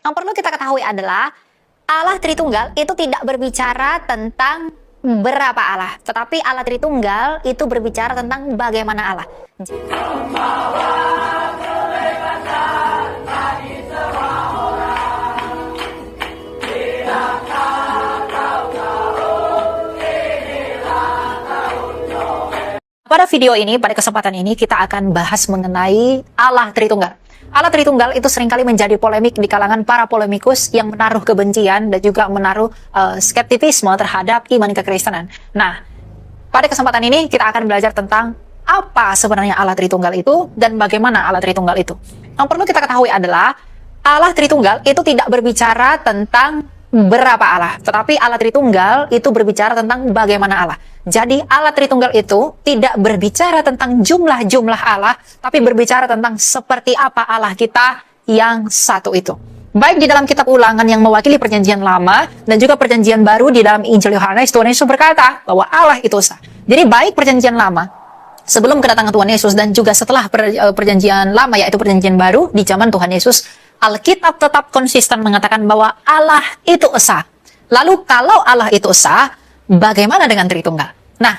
Yang perlu kita ketahui adalah Allah Tritunggal itu tidak berbicara tentang berapa Allah, tetapi Allah Tritunggal itu berbicara tentang bagaimana Allah. Pada video ini, pada kesempatan ini, kita akan bahas mengenai Allah Tritunggal. Allah Tritunggal itu seringkali menjadi polemik di kalangan para polemikus yang menaruh kebencian dan juga menaruh skeptisisme terhadap iman kekristenan. Nah, pada kesempatan ini kita akan belajar tentang apa sebenarnya Allah Tritunggal itu dan bagaimana Allah Tritunggal itu. Yang perlu kita ketahui adalah Allah Tritunggal itu tidak berbicara tentang berapa Allah, tetapi Allah Tritunggal itu berbicara tentang bagaimana Allah. Jadi Allah Tritunggal itu tidak berbicara tentang jumlah-jumlah Allah, tapi berbicara tentang seperti apa Allah kita yang satu itu. Baik di dalam kitab Ulangan yang mewakili perjanjian lama dan juga perjanjian baru di dalam Injil Yohanes, Tuhan Yesus berkata bahwa Allah itu esa. Jadi baik perjanjian lama sebelum kedatangan Tuhan Yesus dan juga setelah perjanjian lama yaitu perjanjian baru di zaman Tuhan Yesus, Alkitab tetap konsisten mengatakan bahwa Allah itu esa. Lalu kalau Allah itu esa, bagaimana dengan Tritunggal? Nah,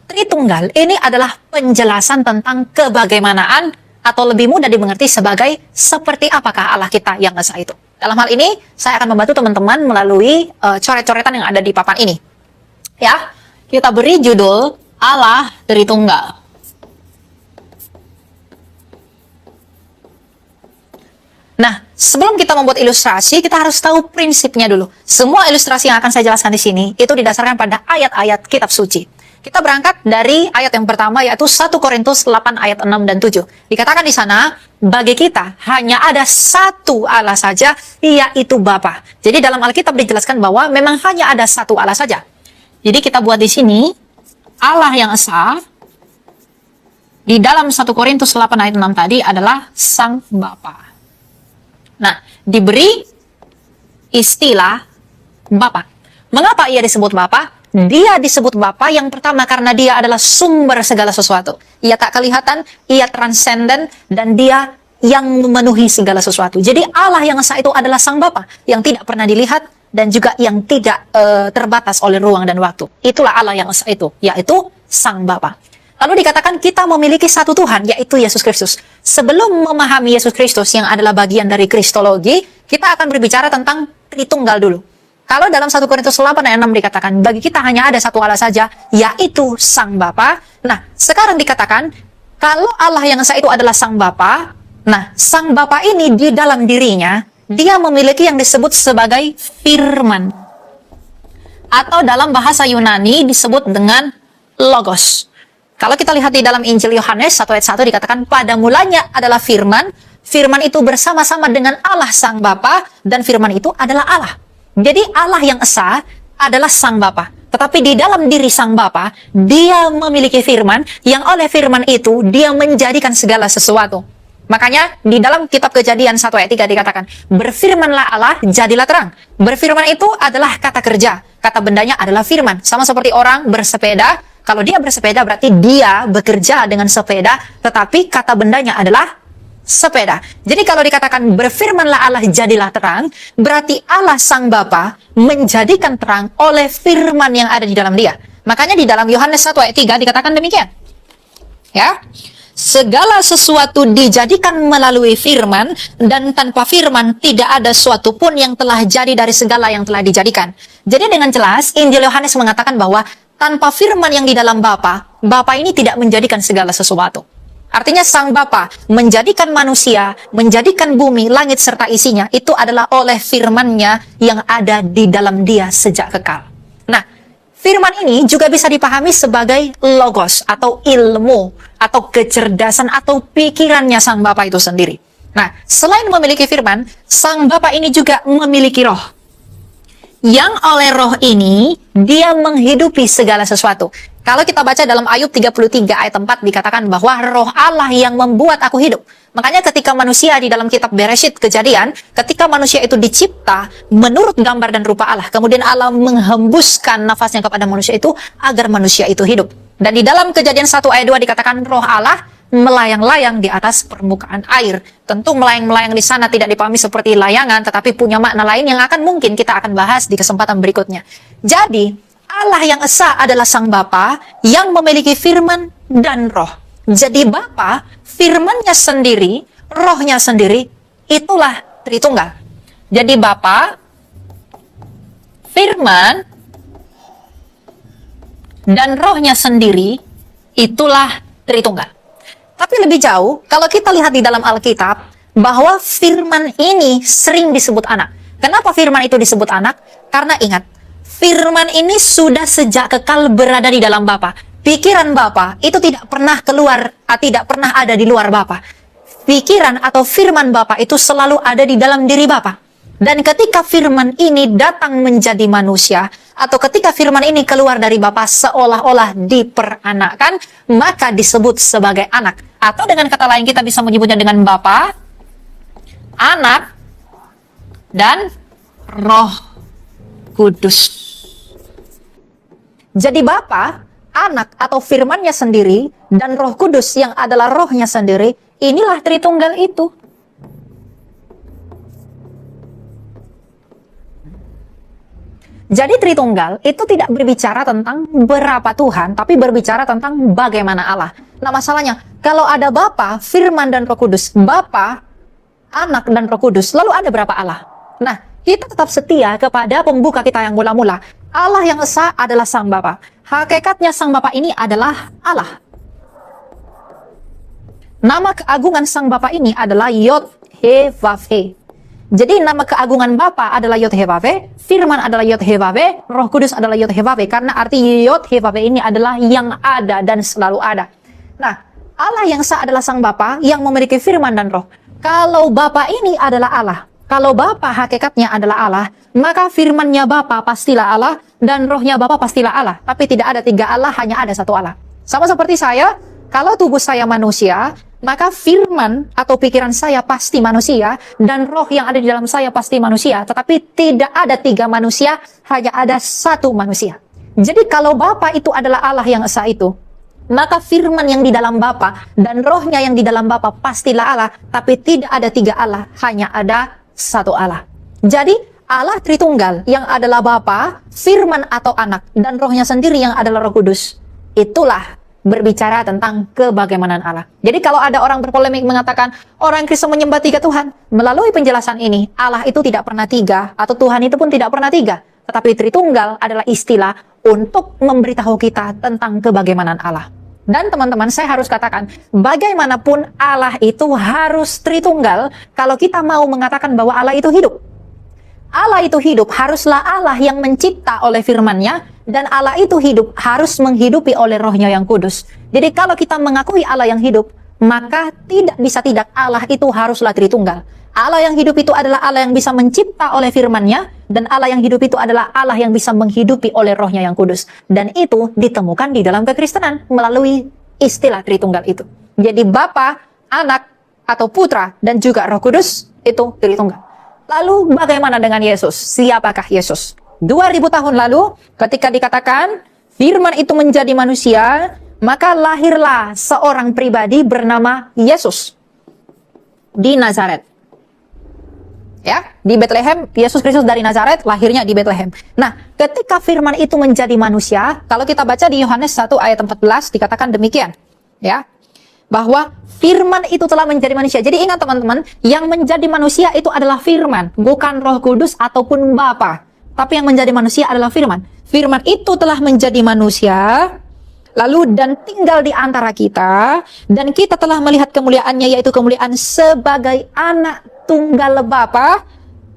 Tritunggal ini adalah penjelasan tentang kebagaimanaan atau lebih mudah dimengerti sebagai seperti apakah Allah kita yang esa itu. Dalam hal ini, saya akan membantu teman-teman melalui coret-coretan yang ada di papan ini. Ya, kita beri judul Allah Tritunggal. Nah, sebelum kita membuat ilustrasi, kita harus tahu prinsipnya dulu. Semua ilustrasi yang akan saya jelaskan di sini, itu didasarkan pada ayat-ayat kitab suci. Kita berangkat dari ayat yang pertama, yaitu 1 Korintus 8 ayat 6 dan 7. Dikatakan di sana, bagi kita hanya ada satu Allah saja, yaitu Bapa. Jadi dalam Alkitab dijelaskan bahwa memang hanya ada satu Allah saja. Jadi kita buat di sini, Allah yang esa, di dalam 1 Korintus 8 ayat 6 tadi adalah Sang Bapa. Nah, diberi istilah Bapa. Mengapa ia disebut Bapa? Dia disebut Bapa yang pertama karena dia adalah sumber segala sesuatu. Ia tak kelihatan, ia transenden, dan dia yang memenuhi segala sesuatu. Jadi Allah yang esa itu adalah Sang Bapa yang tidak pernah dilihat dan juga yang tidak terbatas oleh ruang dan waktu. Itulah Allah yang esa itu, yaitu Sang Bapa. Lalu dikatakan kita memiliki satu Tuhan, yaitu Yesus Kristus. Sebelum memahami Yesus Kristus yang adalah bagian dari Kristologi, kita akan berbicara tentang Tritunggal dulu. Kalau dalam 1 Korintus 8 ayat 6 dikatakan, bagi kita hanya ada satu Allah saja, yaitu Sang Bapa. Nah, sekarang dikatakan, kalau Allah yang esa itu adalah Sang Bapa, nah, Sang Bapa ini di dalam dirinya, dia memiliki yang disebut sebagai firman. Atau dalam bahasa Yunani disebut dengan logos. Kalau kita lihat di dalam Injil Yohanes 1 ayat 1 dikatakan pada mulanya adalah firman, firman itu bersama-sama dengan Allah Sang Bapa dan firman itu adalah Allah. Jadi Allah yang esa adalah Sang Bapa. Tetapi di dalam diri Sang Bapa, dia memiliki firman yang oleh firman itu dia menjadikan segala sesuatu. Makanya di dalam kitab Kejadian 1 ayat 3 dikatakan, berfirmanlah Allah, jadilah terang. Berfirman itu adalah kata kerja. Kata bendanya adalah firman. Sama seperti orang bersepeda. Kalau dia bersepeda berarti dia bekerja dengan sepeda, tetapi kata bendanya adalah sepeda. Jadi kalau dikatakan berfirmanlah Allah jadilah terang, berarti Allah Sang Bapa menjadikan terang oleh firman yang ada di dalam dia. Makanya di dalam Yohanes 1 ayat 3 dikatakan demikian. Ya. Segala sesuatu dijadikan melalui firman, dan tanpa firman tidak ada suatu pun yang telah jadi dari segala yang telah dijadikan. Jadi dengan jelas Injil Yohanes mengatakan bahwa tanpa firman yang di dalam Bapa, Bapa ini tidak menjadikan segala sesuatu. Artinya Sang Bapa menjadikan manusia, menjadikan bumi, langit serta isinya, itu adalah oleh firman-Nya yang ada di dalam dia sejak kekal. Nah, firman ini juga bisa dipahami sebagai logos atau ilmu atau kecerdasan atau pikirannya Sang Bapa itu sendiri. Nah, selain memiliki firman, Sang Bapa ini juga memiliki roh. Yang oleh roh ini, dia menghidupi segala sesuatu. Kalau kita baca dalam Ayub 33 ayat 4 dikatakan bahwa roh Allah yang membuat aku hidup. Makanya ketika manusia di dalam kitab Bereshit Kejadian, ketika manusia itu dicipta menurut gambar dan rupa Allah, kemudian Allah menghembuskan nafasnya kepada manusia itu agar manusia itu hidup. Dan di dalam Kejadian 1 ayat 2 dikatakan roh Allah melayang-layang di atas permukaan air. Tentu melayang-melayang di sana tidak dipahami seperti layangan, tetapi punya makna lain yang mungkin kita akan bahas di kesempatan berikutnya. Jadi, Allah yang Esa adalah Sang Bapa yang memiliki firman dan roh. Jadi Bapa, firman-Nya sendiri, rohnya sendiri, itulah Tritunggal. Jadi Bapa, firman, dan rohnya sendiri, itulah Tritunggal. Tapi lebih jauh, kalau kita lihat di dalam Alkitab, bahwa firman ini sering disebut anak. Kenapa firman itu disebut anak? Karena ingat, firman ini sudah sejak kekal berada di dalam Bapa. Pikiran Bapa itu tidak pernah keluar, tidak pernah ada di luar Bapa. Pikiran atau firman Bapa itu selalu ada di dalam diri Bapa. Dan ketika firman ini datang menjadi manusia, atau ketika firman ini keluar dari Bapa seolah-olah diperanakkan, maka disebut sebagai anak. Atau dengan kata lain kita bisa menyebutnya dengan Bapa, Anak, dan Roh Kudus. Jadi Bapa, Anak atau firman-Nya sendiri, dan Roh Kudus yang adalah rohnya sendiri, inilah Tritunggal itu. Jadi Tritunggal itu tidak berbicara tentang berapa Tuhan, tapi berbicara tentang bagaimana Allah. Nah masalahnya, kalau ada Bapa, Firman dan Roh Kudus, Bapa, Anak dan Roh Kudus, lalu ada berapa Allah? Nah, kita tetap setia kepada pembuka kita yang mula-mula. Allah yang Esa adalah Sang Bapa. Hakikatnya Sang Bapa ini adalah Allah. Nama keagungan Sang Bapa ini adalah Yod-He-Vav-He. Jadi nama keagungan Bapa adalah Yod-He-Vav-He, Firman adalah Yod-He-Vav-He, Roh Kudus adalah Yod-He-Vav-He, karena arti Yod-He-Vav-He ini adalah yang ada dan selalu ada. Nah, Allah yang Esa adalah Sang Bapa yang memiliki firman dan roh. Kalau Bapa ini adalah Allah, kalau Bapa hakikatnya adalah Allah, maka firman-Nya Bapa pastilah Allah dan rohnya Bapa pastilah Allah. Tapi tidak ada tiga Allah, hanya ada satu Allah. Sama seperti saya, kalau tubuh saya manusia, maka firman atau pikiran saya pasti manusia, dan roh yang ada di dalam saya pasti manusia. Tetapi tidak ada tiga manusia, hanya ada satu manusia. Jadi kalau Bapa itu adalah Allah yang Esa itu, maka firman yang di dalam Bapa dan rohnya yang di dalam Bapa pastilah Allah. Tapi tidak ada tiga Allah, hanya ada satu Allah. Jadi Allah Tritunggal yang adalah Bapa, firman atau anak, dan rohnya sendiri yang adalah Roh Kudus, itulah berbicara tentang kebagaimanaan Allah. Jadi kalau ada orang berpolemik mengatakan orang Kristen menyembah tiga Tuhan, melalui penjelasan ini Allah itu tidak pernah tiga, atau Tuhan itu pun tidak pernah tiga. Tetapi Tritunggal adalah istilah untuk memberitahu kita tentang kebagaimanaan Allah. Dan teman-teman, saya harus katakan, bagaimanapun Allah itu harus Tritunggal kalau kita mau mengatakan bahwa Allah itu hidup. Allah itu hidup, haruslah Allah yang mencipta oleh firman-Nya, dan Allah itu hidup, harus menghidupi oleh rohnya yang kudus. Jadi kalau kita mengakui Allah yang hidup, maka tidak bisa tidak Allah itu haruslah Tritunggal. Allah yang hidup itu adalah Allah yang bisa mencipta oleh firman-Nya, dan Allah yang hidup itu adalah Allah yang bisa menghidupi oleh rohnya yang kudus. Dan itu ditemukan di dalam kekristenan melalui istilah Tritunggal itu. Jadi Bapa, Anak, atau Putra, dan juga Roh Kudus itu Tritunggal. Lalu bagaimana dengan Yesus? Siapakah Yesus? 2000 tahun lalu ketika dikatakan firman itu menjadi manusia, maka lahirlah seorang pribadi bernama Yesus di Nazaret. Ya, di Bethlehem, Yesus Kristus dari Nazaret lahirnya di Bethlehem. Nah, ketika firman itu menjadi manusia, kalau kita baca di Yohanes 1 ayat 14 dikatakan demikian, ya. Bahwa firman itu telah menjadi manusia. Jadi ingat teman-teman, yang menjadi manusia itu adalah firman, bukan Roh Kudus ataupun Bapa. Tapi yang menjadi manusia adalah firman. Firman itu telah menjadi manusia, lalu dan tinggal di antara kita, dan kita telah melihat kemuliaannya, yaitu kemuliaan sebagai anak tunggal Bapa,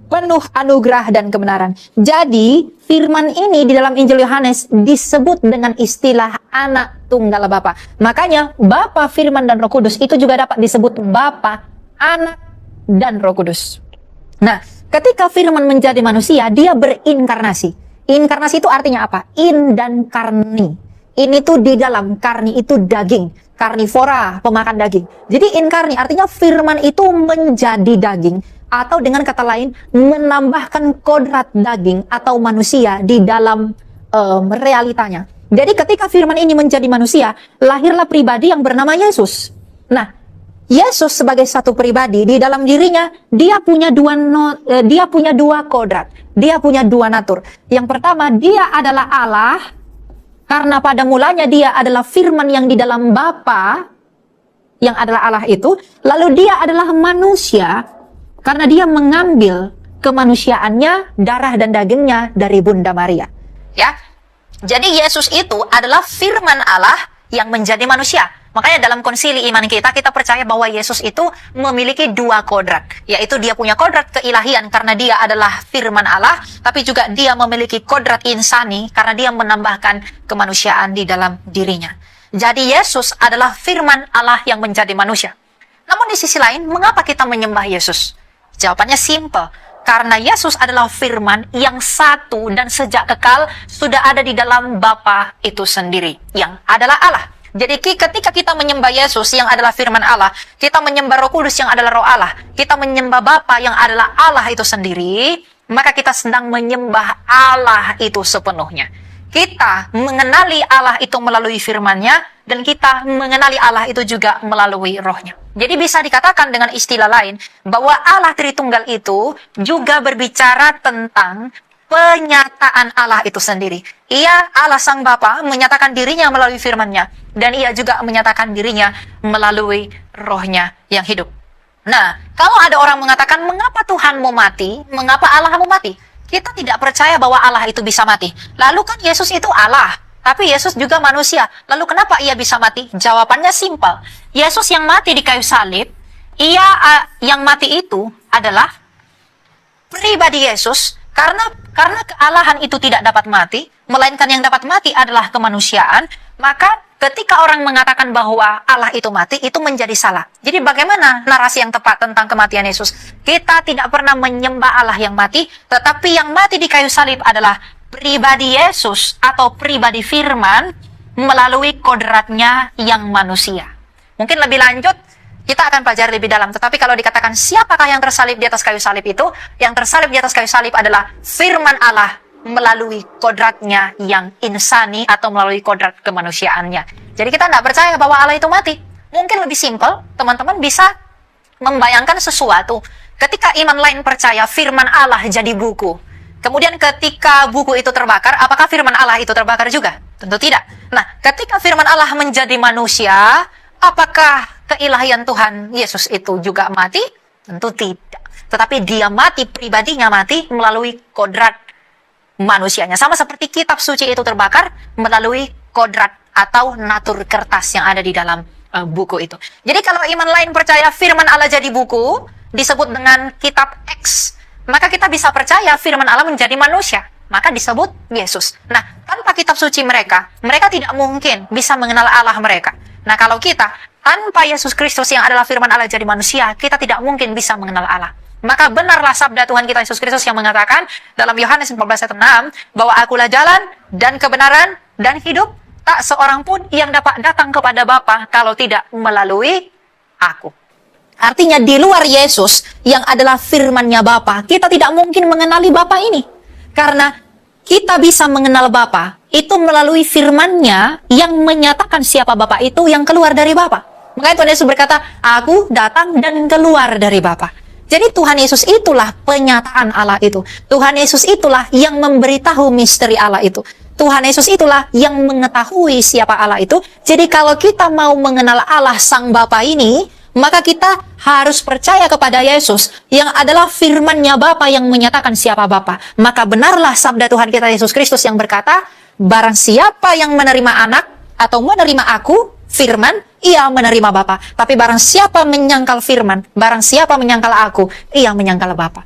penuh anugerah dan kebenaran. Jadi, firman ini di dalam Injil Yohanes disebut dengan istilah anak tunggal Bapa. Makanya, Bapa, Firman, dan Roh Kudus itu juga dapat disebut Bapa, Anak, dan Roh Kudus. Nah, ketika firman menjadi manusia, dia berinkarnasi. Inkarnasi itu artinya apa? In dan karni. In itu di dalam, karni itu daging. Karnivora, pemakan daging. Jadi inkarni artinya firman itu menjadi daging. Atau dengan kata lain, menambahkan kodrat daging atau manusia di dalam realitanya. Jadi ketika firman ini menjadi manusia, lahirlah pribadi yang bernama Yesus. Nah, Yesus sebagai satu pribadi, di dalam dirinya dia punya dua kodrat, dia punya dua natur. Yang pertama, dia adalah Allah, karena pada mulanya dia adalah firman yang di dalam Bapa, yang adalah Allah itu. Lalu dia adalah manusia, karena dia mengambil kemanusiaannya, darah dan dagingnya dari Bunda Maria. Ya, jadi Yesus itu adalah firman Allah yang menjadi manusia. Makanya dalam konsili iman kita percaya bahwa Yesus itu memiliki dua kodrat. Yaitu dia punya kodrat keilahian karena dia adalah firman Allah, tapi juga dia memiliki kodrat insani karena dia menambahkan kemanusiaan di dalam dirinya. Jadi Yesus adalah firman Allah yang menjadi manusia. Namun di sisi lain, mengapa kita menyembah Yesus? Jawabannya simple. Karena Yesus adalah firman yang satu dan sejak kekal sudah ada di dalam Bapa itu sendiri, yang adalah Allah. Jadi ketika kita menyembah Yesus yang adalah firman Allah, kita menyembah Roh Kudus yang adalah Roh Allah, kita menyembah Bapa yang adalah Allah itu sendiri, maka kita sedang menyembah Allah itu sepenuhnya. Kita mengenali Allah itu melalui firman-Nya, dan kita mengenali Allah itu juga melalui Roh-Nya. Jadi bisa dikatakan dengan istilah lain, bahwa Allah Tritunggal itu juga berbicara tentang penyataan Allah itu sendiri. Ia, Allah Sang Bapa, menyatakan dirinya melalui firman-Nya, dan ia juga menyatakan dirinya melalui Roh-Nya yang hidup. Nah, kalau ada orang mengatakan, mengapa Tuhan mau mati? Mengapa Allah mau mati? Kita tidak percaya bahwa Allah itu bisa mati. Lalu kan Yesus itu Allah, tapi Yesus juga manusia. Lalu kenapa ia bisa mati? Jawabannya simpel. Yesus yang mati di kayu salib, yang mati itu adalah pribadi Yesus, karena kealahan itu tidak dapat mati, melainkan yang dapat mati adalah kemanusiaan. Maka ketika orang mengatakan bahwa Allah itu mati, itu menjadi salah. Jadi bagaimana narasi yang tepat tentang kematian Yesus? Kita tidak pernah menyembah Allah yang mati, tetapi yang mati di kayu salib adalah pribadi Yesus atau pribadi firman melalui kodratnya yang manusia. Mungkin lebih lanjut, kita akan pelajari lebih dalam. Tetapi kalau dikatakan siapakah yang tersalib di atas kayu salib itu, yang tersalib di atas kayu salib adalah firman Allah melalui kodratnya yang insani atau melalui kodrat kemanusiaannya. Jadi kita tidak percaya bahwa Allah itu mati. Mungkin lebih simpel, teman-teman bisa membayangkan sesuatu. Ketika iman lain percaya firman Allah jadi buku, kemudian ketika buku itu terbakar, apakah firman Allah itu terbakar juga? Tentu tidak. Nah, ketika firman Allah menjadi manusia, apakah keilahian Tuhan Yesus itu juga mati? Tentu tidak. Tetapi dia mati, pribadinya mati melalui kodrat manusianya. Sama seperti kitab suci itu terbakar melalui kodrat atau natur kertas yang ada di dalam buku itu. Jadi kalau iman lain percaya firman Allah jadi buku, disebut dengan kitab X, maka kita bisa percaya firman Allah menjadi manusia, maka disebut Yesus. Nah, tanpa kitab suci mereka tidak mungkin bisa mengenal Allah mereka. Nah, kalau kita tanpa Yesus Kristus yang adalah firman Allah jadi manusia, kita tidak mungkin bisa mengenal Allah. Maka benarlah sabda Tuhan kita Yesus Kristus yang mengatakan dalam Yohanes 14 ayat 6 bahwa akulah jalan dan kebenaran dan hidup, tak seorang pun yang dapat datang kepada Bapa kalau tidak melalui aku. Artinya di luar Yesus yang adalah firman-Nya Bapa, kita tidak mungkin mengenali Bapa ini. Karena kita bisa mengenal Bapa itu melalui firman-Nya yang menyatakan siapa Bapa itu yang keluar dari Bapa. Makanya Tuhan Yesus berkata, aku datang dan keluar dari Bapa. Jadi Tuhan Yesus itulah penyataan Allah itu. Tuhan Yesus itulah yang memberitahu misteri Allah itu. Tuhan Yesus itulah yang mengetahui siapa Allah itu. Jadi kalau kita mau mengenal Allah Sang Bapa ini, maka kita harus percaya kepada Yesus yang adalah firman-Nya Bapa yang menyatakan siapa Bapa. Maka benarlah sabda Tuhan kita Yesus Kristus yang berkata, barang siapa yang menerima anak atau menerima aku, firman, ia menerima Bapa. Tapi barang siapa menyangkal firman, barang siapa menyangkal aku, ia menyangkal Bapa.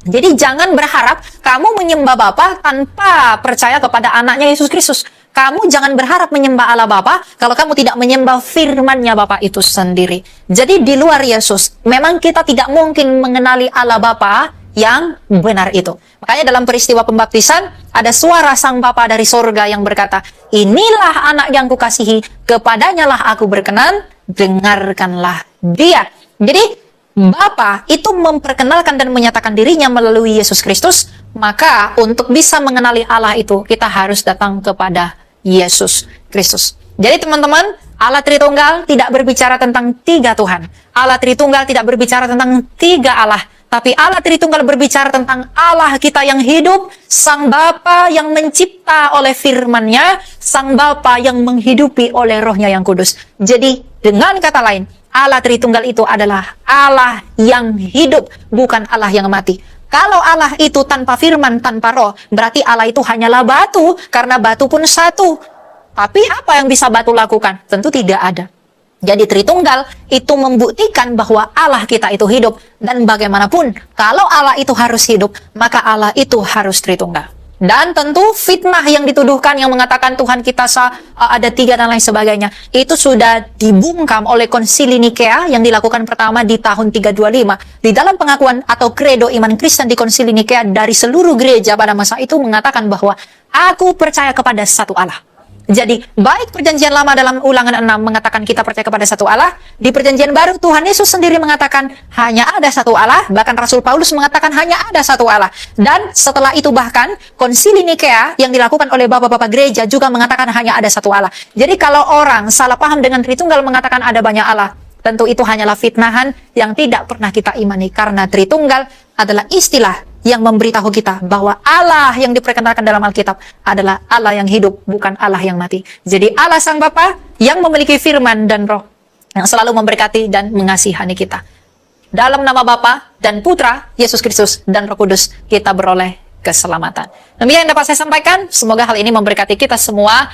Jadi jangan berharap kamu menyembah Bapa tanpa percaya kepada anaknya Yesus Kristus. Kamu jangan berharap menyembah Allah Bapa kalau kamu tidak menyembah firman-Nya Bapa itu sendiri. Jadi di luar Yesus, memang kita tidak mungkin mengenali Allah Bapa yang benar itu. Makanya dalam peristiwa pembaptisan, ada suara Sang Bapa dari sorga yang berkata, inilah anak yang kukasihi, kepadanya lah aku berkenan, dengarkanlah dia. Jadi Bapa itu memperkenalkan dan menyatakan dirinya melalui Yesus Kristus. Maka untuk bisa mengenali Allah itu, kita harus datang kepada Yesus Kristus. Jadi teman-teman, Allah Tritunggal tidak berbicara tentang 3 Tuhan. Allah Tritunggal tidak berbicara tentang 3 Allah. Tapi Allah Tritunggal berbicara tentang Allah kita yang hidup, Sang Bapa yang mencipta oleh firman-Nya, Sang Bapa yang menghidupi oleh Roh-Nya yang kudus. Jadi, dengan kata lain, Allah Tritunggal itu adalah Allah yang hidup, bukan Allah yang mati. Kalau Allah itu tanpa firman, tanpa roh, berarti Allah itu hanyalah batu, karena batu pun satu. Tapi apa yang bisa batu lakukan? Tentu tidak ada. Jadi Tritunggal itu membuktikan bahwa Allah kita itu hidup. Dan bagaimanapun, kalau Allah itu harus hidup, maka Allah itu harus Tritunggal. Dan tentu fitnah yang dituduhkan yang mengatakan Tuhan kita ada 3 dan lain sebagainya, itu sudah dibungkam oleh Konsili Nikea yang dilakukan pertama di tahun 325. Di dalam pengakuan atau kredo iman Kristen di Konsili Nikea dari seluruh gereja pada masa itu mengatakan bahwa aku percaya kepada satu Allah. Jadi, baik perjanjian lama dalam Ulangan 6 mengatakan kita percaya kepada satu Allah, di perjanjian baru Tuhan Yesus sendiri mengatakan hanya ada satu Allah, bahkan Rasul Paulus mengatakan hanya ada satu Allah. Dan setelah itu bahkan Konsili Nikea yang dilakukan oleh bapak-bapak gereja juga mengatakan hanya ada satu Allah. Jadi kalau orang salah paham dengan Tritunggal mengatakan ada banyak Allah, tentu itu hanyalah fitnahan yang tidak pernah kita imani, karena Tritunggal adalah istilah yang memberitahu kita bahwa Allah yang diperkenalkan dalam Alkitab adalah Allah yang hidup, bukan Allah yang mati. Jadi Allah Sang Bapa yang memiliki firman dan roh, yang selalu memberkati dan mengasihani kita. Dalam nama Bapa dan Putra, Yesus Kristus dan Roh Kudus, kita beroleh keselamatan. Demikian yang dapat saya sampaikan. Semoga hal ini memberkati kita semua.